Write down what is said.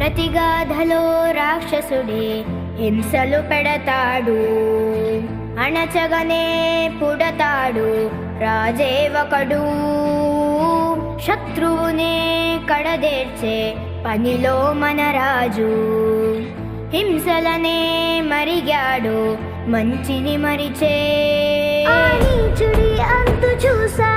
ప్రతిగాధలో రాక్షసుడే హింసలు పెడతాడు, అణచగనే పుడతాడు రాజే ఒకడు. శత్రువునే కడదేర్చే పనిలో మన రాజు, హింసలనే మరిగాడు మంచిని మరిచే. ఆ నీచుడి అంతు చూసా